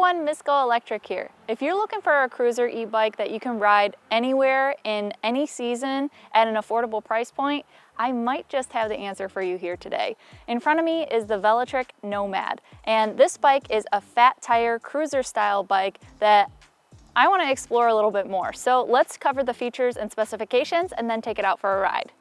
everyone, Miss GoElectric here. If you're looking for a cruiser e-bike that you can ride anywhere in any season at an affordable price point, I might just have the answer for you here today. In front of me is the Velotric Nomad, and this bike is a fat tire cruiser style bike that I want to explore a little bit more. So let's cover the features and specifications and then take it out for a ride.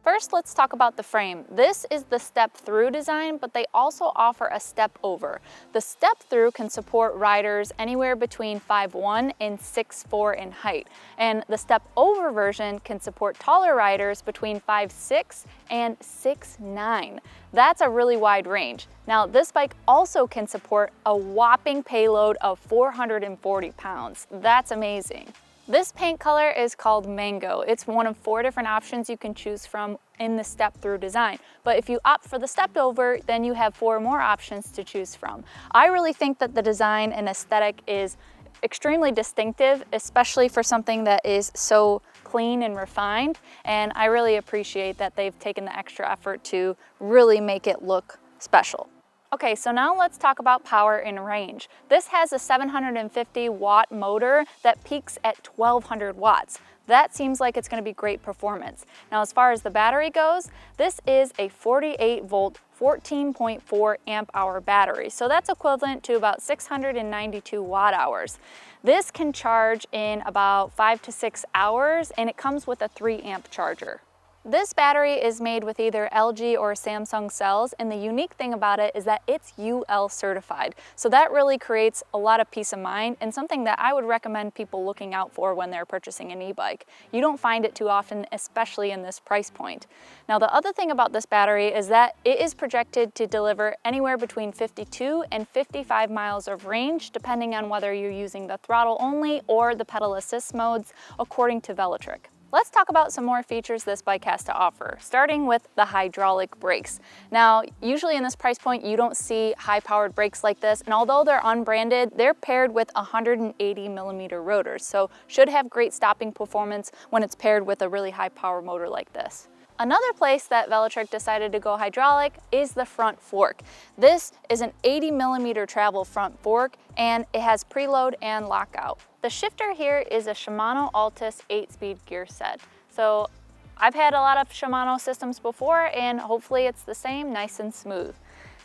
First, let's talk about the frame. This is the step-through design, but they also offer a step-over. The step-through can support riders anywhere between 5'1" and 6'4" in height, and the step-over version can support taller riders between 5'6" and 6'9". That's a really wide range. Now, this bike also can support a whopping payload of 440 pounds. That's amazing. This paint color is called Mango. It's one of 4 different options you can choose from in the step-through design. But if you opt for the stepped-over, then you have 4 more options to choose from. I really think that the design and aesthetic is extremely distinctive, especially for something that is so clean and refined. And I really appreciate that they've taken the extra effort to really make it look special. Okay, so now let's talk about power and range. This has a 750 watt motor that peaks at 1200 watts. That seems like it's going to be great performance. Now, as far as the battery goes, this is a 48 volt, 14.4 amp hour battery. So that's equivalent to about 692 watt hours. This can charge in about 5 to 6 hours, and it comes with a 3 amp charger. This battery is made with either LG or Samsung cells, and the unique thing about it is that it's UL certified. So that really creates a lot of peace of mind and something that I would recommend people looking out for when they're purchasing an e-bike. You don't find it too often, especially in this price point. Now, the other thing about this battery is that it is projected to deliver anywhere between 52 and 55 miles of range, depending on whether you're using the throttle only or the pedal assist modes, according to Velotric. Let's talk about some more features this bike has to offer, starting with the hydraulic brakes. Now, usually in this price point, you don't see high-powered brakes like this, and although they're unbranded, they're paired with 180 millimeter rotors, so should have great stopping performance when it's paired with a really high-power motor like this. Another place that Velotric decided to go hydraulic is the front fork. This is an 80 millimeter travel front fork, and it has preload and lockout. The shifter here is a Shimano Altus 8-speed gear set. So I've had a lot of Shimano systems before, and hopefully it's the same, nice and smooth.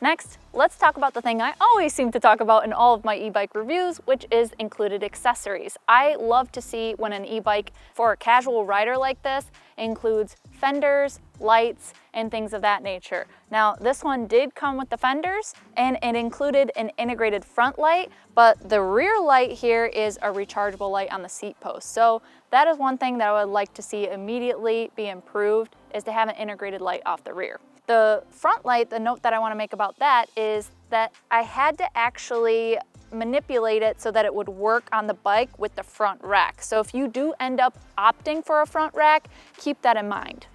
Next, let's talk about the thing I always seem to talk about in all of my e-bike reviews, which is included accessories. I love to see when an e-bike for a casual rider like this includes fenders, lights, and things of that nature. Now, this one did come with the fenders, and it included an integrated front light, but the rear light here is a rechargeable light on the seat post. So that is one thing that I would like to see immediately be improved, is to have an integrated light off the rear. The front light, the note that I want to make about that is that I had to actually manipulate it so that it would work on the bike with the front rack. So if you do end up opting for a front rack, keep that in mind.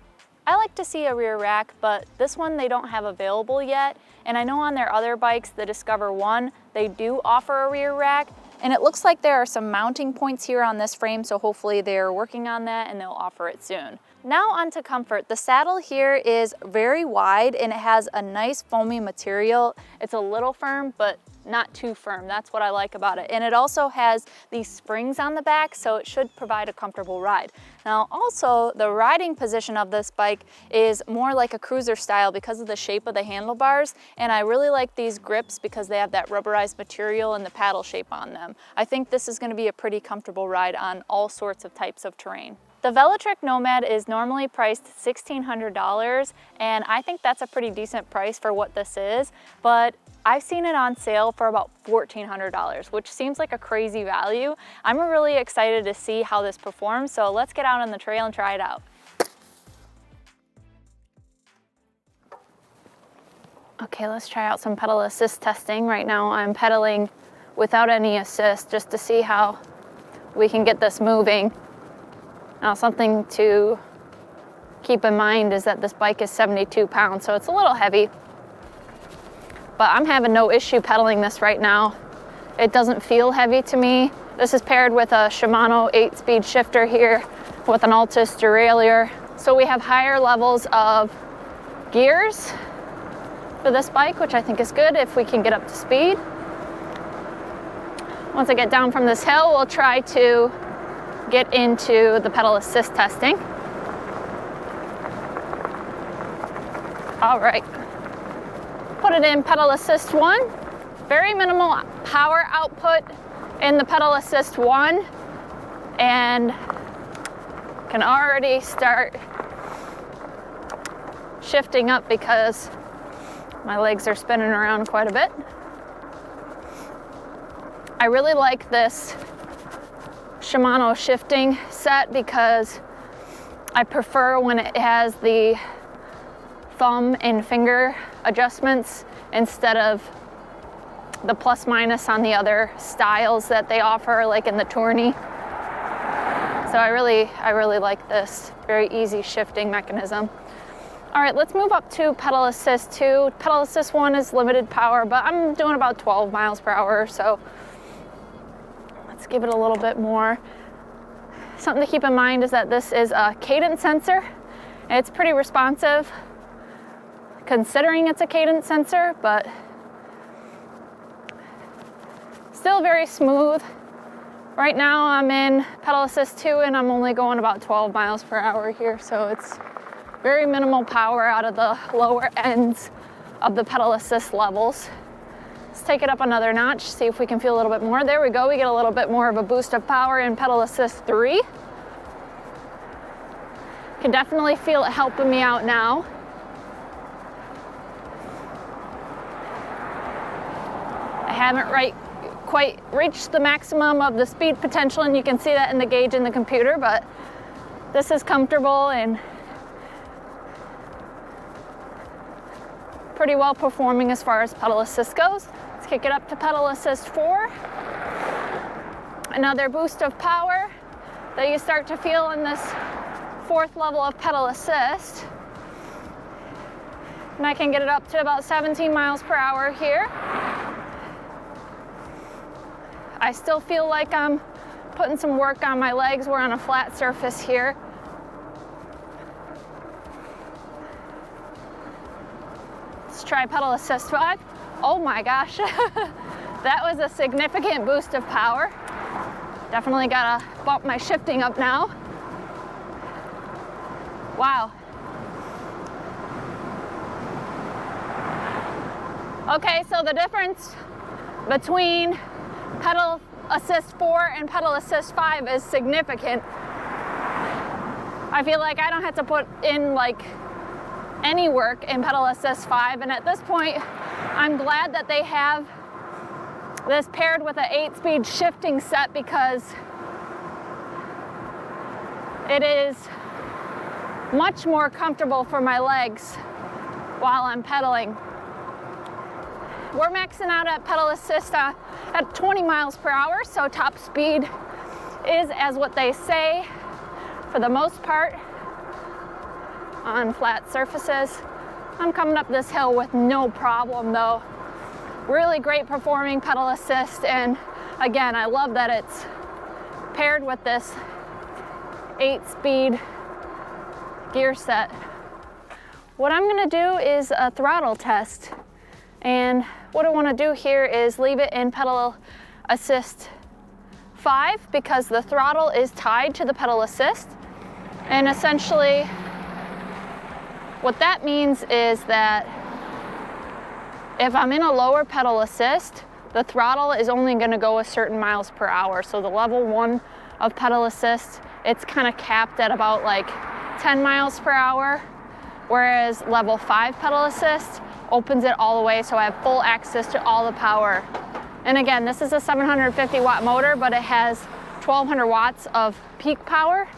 I like to see a rear rack, but this one they don't have available yet. And I know on their other bikes, the Discover 1, they do offer a rear rack. And it looks like there are some mounting points here on this frame, so hopefully they're working on that and they'll offer it soon. Now on to comfort. The saddle here is very wide and it has a nice foamy material. It's a little firm, but not too firm. That's what I like about it. And it also has these springs on the back, so it should provide a comfortable ride. Now also, the riding position of this bike is more like a cruiser style because of the shape of the handlebars, and I really like these grips because they have that rubberized material and the paddle shape on them. I think this is going to be a pretty comfortable ride on all sorts of types of terrain. The Velotric Nomad is normally priced $1,600, and I think that's a pretty decent price for what this is, but I've seen it on sale for about $1,400, which seems like a crazy value. I'm really excited to see how this performs, so let's get out on the trail and try it out. Okay, let's try out some pedal assist testing. Right now I'm pedaling without any assist just to see how we can get this moving. Now, something to keep in mind is that this bike is 72 pounds, so it's a little heavy. But I'm having no issue pedaling this right now. It doesn't feel heavy to me. This is paired with a Shimano 8-speed shifter here with an Altus derailleur. So we have higher levels of gears for this bike, which I think is good if we can get up to speed. Once I get down from this hill, we'll try to get into the pedal assist testing. All right, put it in pedal assist 1. Very minimal power output in the pedal assist 1, and can already start shifting up because my legs are spinning around quite a bit. I really like this Shimano shifting set because I prefer when it has the thumb and finger adjustments instead of the plus minus on the other styles that they offer, like in the tourney. So I really like this very easy shifting mechanism. All right, let's move up to pedal assist 2. Pedal assist 1 is limited power, but I'm doing about 12 miles per hour, so let's give it a little bit more. Something to keep in mind is that this is a cadence sensor. It's pretty responsive considering it's a cadence sensor, but still very smooth. Right now I'm in pedal assist 2 and I'm only going about 12 miles per hour here, so it's very minimal power out of the lower ends of the pedal assist levels. Let's take it up another notch, see if we can feel a little bit more. There we go, we get a little bit more of a boost of power in pedal assist 3. Can definitely feel it helping me out now. I haven't quite reached the maximum of the speed potential, and you can see that in the gauge in the computer, but this is comfortable and pretty well performing as far as pedal assist goes. Let's kick it up to pedal assist 4. Another boost of power that you start to feel in this 4th level of pedal assist. And I can get it up to about 17 miles per hour here. I still feel like I'm putting some work on my legs. We're on a flat surface here. Let's try pedal assist 5. Oh my gosh, that was a significant boost of power. Definitely gotta bump my shifting up now. Wow. Okay, so the difference between pedal assist 4 and pedal assist 5 is significant. I feel like I don't have to put in like any work in pedal assist 5, and at this point I'm glad that they have this paired with an 8-speed shifting set because it is much more comfortable for my legs while I'm pedaling. We're maxing out at pedal assist at 20 miles per hour, so top speed is as what they say for the most part on flat surfaces. I'm coming up this hill with no problem though. Really great performing pedal assist, and again, I love that it's paired with this 8-speed gear set. What I'm gonna do is a throttle test, and what I want to do here is leave it in pedal assist 5 because the throttle is tied to the pedal assist, and essentially what that means is that if I'm in a lower pedal assist, the throttle is only going to go a certain miles per hour. So the level 1 of pedal assist, it's kind of capped at about like 10 miles per hour, whereas level 5 pedal assist opens it all the way, so I have full access to all the power. And again, this is a 750 watt motor, but it has 1200 watts of peak power,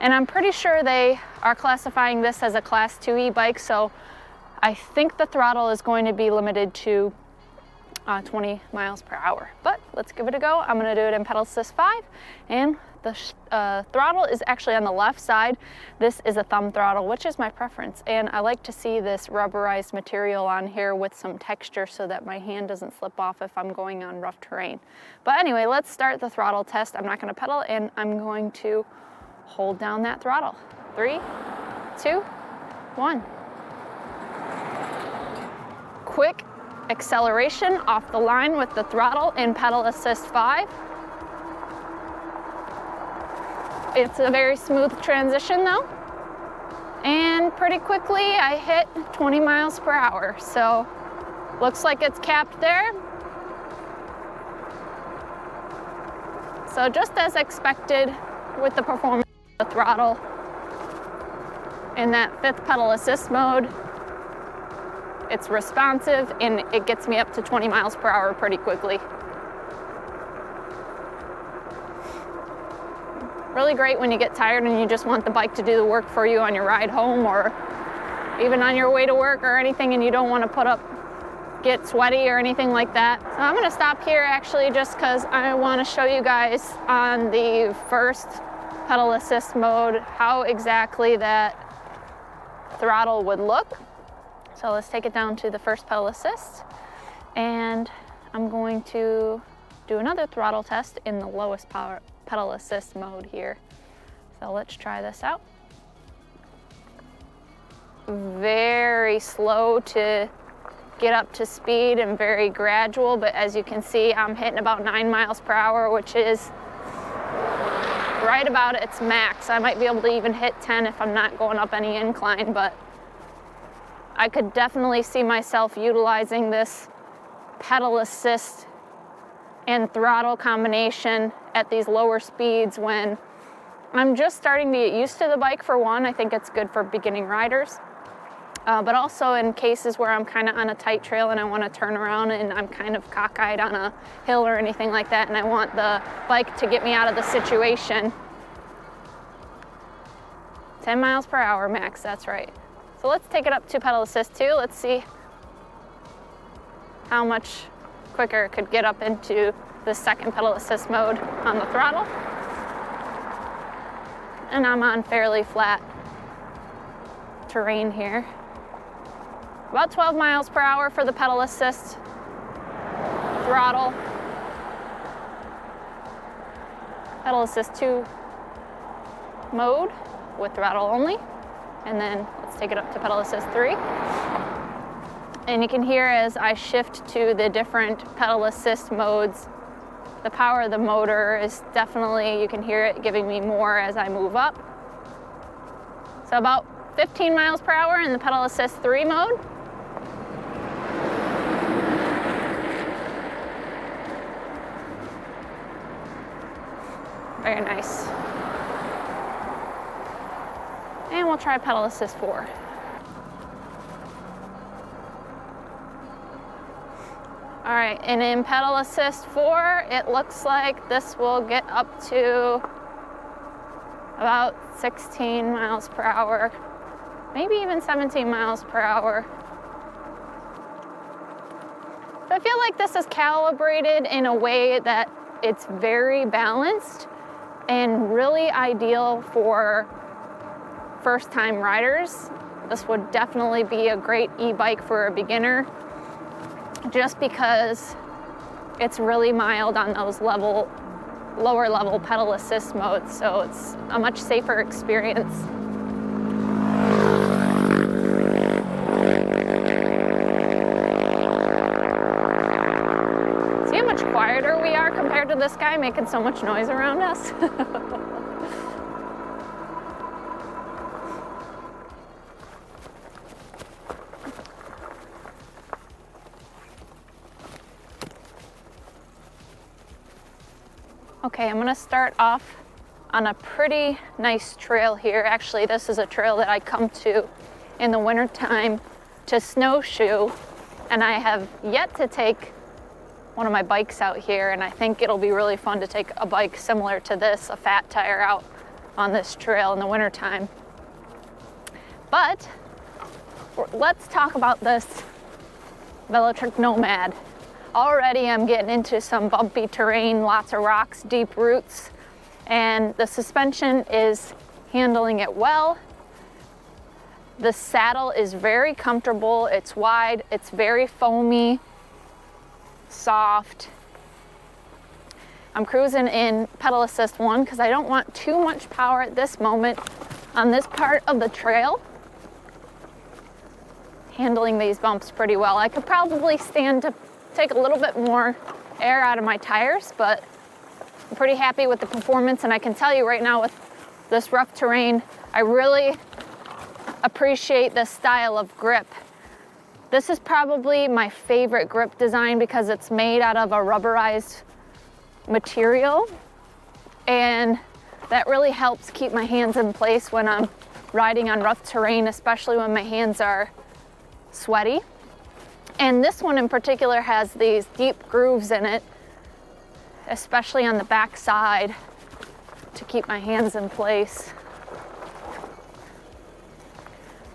and I'm pretty sure they are classifying this as a class 2 e-bike, so I think the throttle is going to be limited to 20 miles per hour. But let's give it a go. I'm going to do it in pedal assist 5, and the throttle is actually on the left side. This is a thumb throttle, which is my preference, and I like to see this rubberized material on here with some texture so that my hand doesn't slip off if I'm going on rough terrain. But anyway, let's start the throttle test. I'm not going to pedal, and I'm going to hold down that throttle. 3, 2, 1. Quick acceleration off the line with the throttle in pedal assist 5. It's a very smooth transition though. And pretty quickly I hit 20 miles per hour. So looks like it's capped there. So just as expected with the performance of the throttle in that 5th pedal assist mode, it's responsive and it gets me up to 20 miles per hour pretty quickly. Really great when you get tired and you just want the bike to do the work for you on your ride home or even on your way to work or anything, and you don't want to get sweaty or anything like that. So I'm gonna stop here actually just because I want to show you guys on the 1st pedal assist mode how exactly that throttle would look. So let's take it down to the 1st pedal assist, and I'm going to do another throttle test in the lowest power pedal assist mode here. So let's try this out. Very slow to get up to speed and very gradual, but as you can see, I'm hitting about 9 miles per hour, which is right about its max. I might be able to even hit 10 if I'm not going up any incline, but I could definitely see myself utilizing this pedal assist and throttle combination at these lower speeds when I'm just starting to get used to the bike. For one, I think it's good for beginning riders, but also in cases where I'm kind of on a tight trail and I want to turn around and I'm kind of cockeyed on a hill or anything like that, and I want the bike to get me out of the situation. 10 miles per hour max, that's right. So let's take it up to pedal assist 2. Let's see how much quicker it could get up into the 2nd pedal assist mode on the throttle. And I'm on fairly flat terrain here. About 12 miles per hour for the pedal assist throttle. Pedal assist 2 mode with throttle only. And then let's take it up to pedal assist 3. And you can hear as I shift to the different pedal assist modes, the power of the motor is definitely, you can hear it giving me more as I move up. So about 15 miles per hour in the pedal assist 3 mode. Very nice. And we'll try pedal assist 4. All right, and in pedal assist 4, it looks like this will get up to about 16 miles per hour, maybe even 17 miles per hour. So I feel like this is calibrated in a way that it's very balanced and really ideal for first-time riders. This would definitely be a great e-bike for a beginner, just because it's really mild on those lower level pedal assist modes, so it's a much safer experience. See how much quieter we are compared to this guy making so much noise around us? Okay, I'm gonna start off on a pretty nice trail here. Actually, this is a trail that I come to in the wintertime to snowshoe, and I have yet to take one of my bikes out here, and I think it'll be really fun to take a bike similar to this, a fat tire, out on this trail in the wintertime. But let's talk about this Velotric Nomad. Already I'm getting into some bumpy terrain, lots of rocks, deep roots, and the suspension is handling it well. The saddle is very comfortable, it's wide, it's very foamy, soft. I'm cruising in pedal assist 1 because I don't want too much power at this moment on this part of the trail. handling these bumps pretty well. I could probably stand to take a little bit more air out of my tires, but I'm pretty happy with the performance. And I can tell you right now with this rough terrain, I really appreciate this style of grip. This is probably my favorite grip design because it's made out of a rubberized material, and that really helps keep my hands in place when I'm riding on rough terrain, especially when my hands are sweaty. And this one in particular has these deep grooves in it, especially on the back side, to keep my hands in place.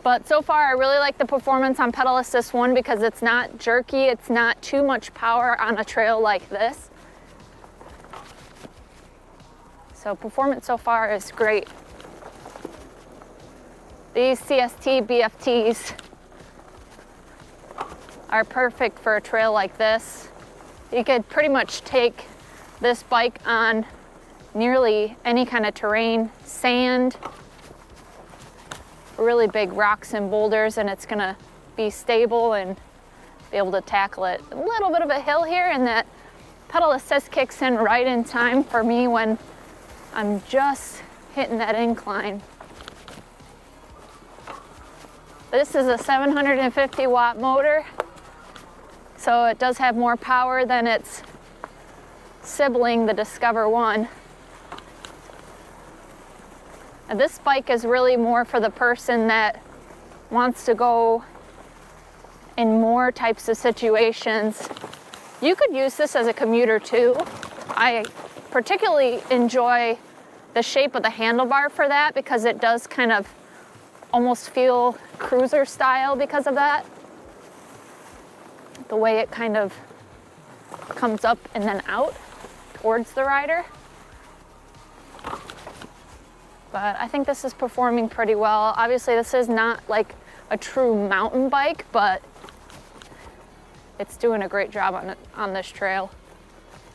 But so far I really like the performance on pedal assist 1 because it's not jerky, it's not too much power on a trail like this. So performance so far is great. These CST BFTs are perfect for a trail like this. You could pretty much take this bike on nearly any kind of terrain, sand, really big rocks and boulders, and it's gonna be stable and be able to tackle it. A little bit of a hill here, and that pedal assist kicks in right in time for me when I'm just hitting that incline. This is a 750 watt motor, so it does have more power than its sibling, the Discover 1. And this bike is really more for the person that wants to go in more types of situations. You could use this as a commuter too. I particularly enjoy the shape of the handlebar for that because it does kind of almost feel cruiser style because of that. The way it kind of comes up and then out towards the rider. But I think this is performing pretty well. Obviously this is not like a true mountain bike, but it's doing a great job on this trail.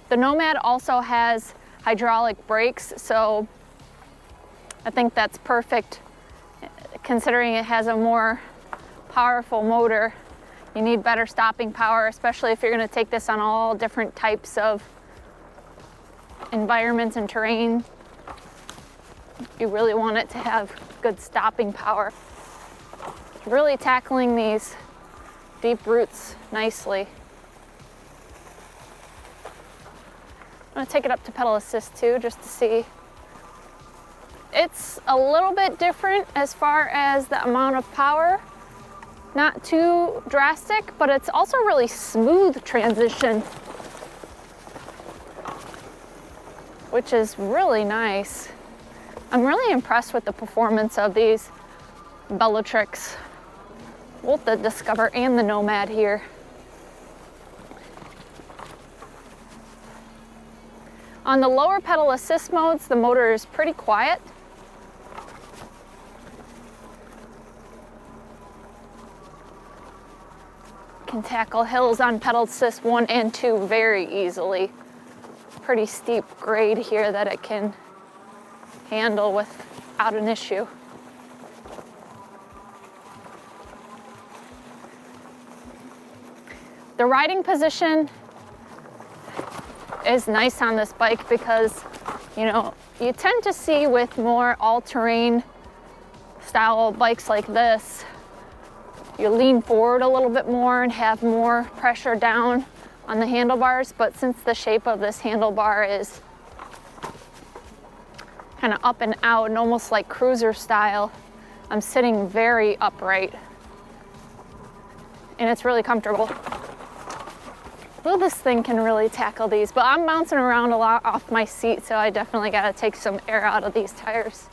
The Nomad also has hydraulic brakes, so I think that's perfect considering it has a more powerful motor. You need better stopping power, especially if you're going to take this on all different types of environments and terrain. You really want it to have good stopping power. Really tackling these deep roots nicely. I'm going to take it up to pedal assist 2 just to see. It's a little bit different as far as the amount of power. Not too drastic, but it's also really smooth transition, which is really nice. I'm really impressed with the performance of these Velotrics, both the Discover and the Nomad here. On the lower pedal assist modes, the motor is pretty quiet. Can tackle hills on pedal assist 1 and 2 very easily. Pretty steep grade here that it can handle without an issue. The riding position is nice on this bike because, you know, you tend to see with more all-terrain style bikes like this, you lean forward a little bit more and have more pressure down on the handlebars, but since the shape of this handlebar is kind of up and out and almost like cruiser style, I'm sitting very upright and it's really comfortable. Well, this thing can really tackle these, but I'm bouncing around a lot off my seat, so I definitely gotta take some air out of these tires.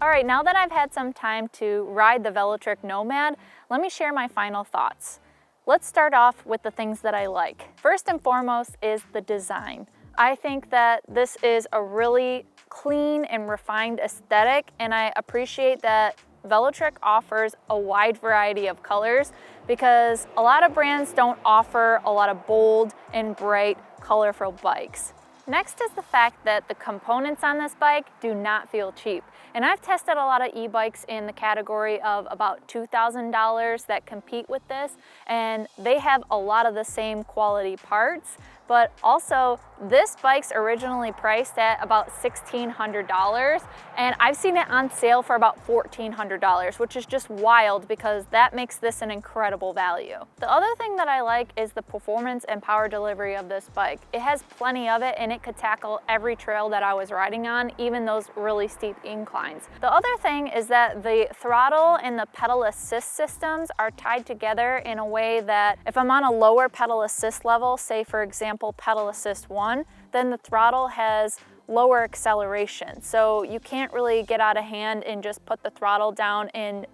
All right, now that I've had some time to ride the Velotric Nomad, let me share my final thoughts. Let's start off with the things that I like. First and foremost is the design. I think that this is a really clean and refined aesthetic, and I appreciate that Velotric offers a wide variety of colors because a lot of brands don't offer a lot of bold and bright, colorful bikes. Next is the fact that the components on this bike do not feel cheap. And I've tested a lot of e-bikes in the category of about $2,000 that compete with this, and they have a lot of the same quality parts, but also this bike's originally priced at about $1,600, and I've seen it on sale for about $1,400, which is just wild because that makes this an incredible value. The other thing that I like is the performance and power delivery of this bike. It has plenty of it, and it could tackle every trail that I was riding on, even those really steep inclines. The other thing is that the throttle and the pedal assist systems are tied together in a way that if I'm on a lower pedal assist level, say for example pedal assist 1, then the throttle has lower acceleration. So you can't really get out of hand and just put the throttle down and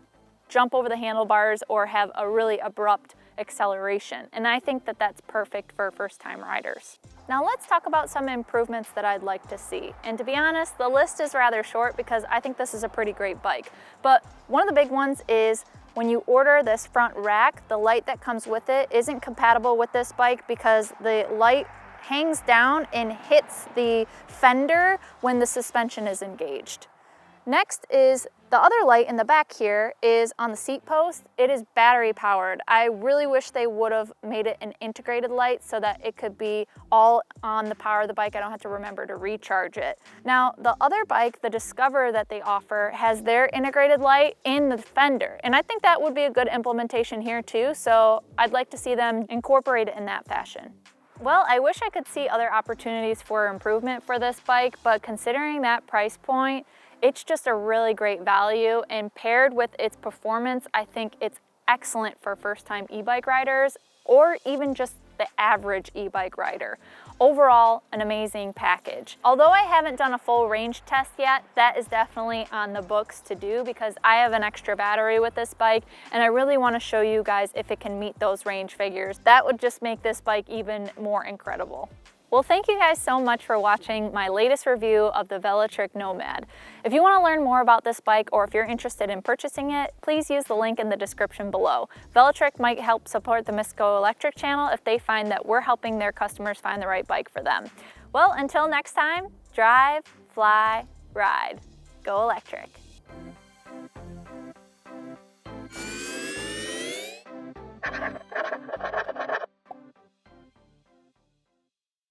jump over the handlebars or have a really abrupt acceleration. And I think that that's perfect for first-time riders. Now let's talk about some improvements that I'd like to see. And to be honest, the list is rather short because I think this is a pretty great bike. But one of the big ones is when you order this front rack, the light that comes with it isn't compatible with this bike because the light hangs down and hits the fender when the suspension is engaged. Next is the other light in the back here is on the seat post. It is battery powered. I really wish they would have made it an integrated light so that it could be all on the power of the bike. I don't have to remember to recharge it. Now, the other bike, the Discover that they offer, has their integrated light in the fender. And I think that would be a good implementation here too. So I'd like to see them incorporate it in that fashion. Well, I wish I could see other opportunities for improvement for this bike, but considering that price point, it's just a really great value, and paired with its performance, I think it's excellent for first-time e-bike riders or even just the average e-bike rider. Overall, an amazing package. Although I haven't done a full range test yet, that is definitely on the books to do because I have an extra battery with this bike and I really want to show you guys if it can meet those range figures. That would just make this bike even more incredible. Well, thank you guys so much for watching my latest review of the Velotric Nomad. If you want to learn more about this bike or if you're interested in purchasing it, please use the link in the description below. Velotric might help support the Miss GoElectric channel if they find that we're helping their customers find the right bike for them. Well, until next time, drive, fly, ride. Go electric.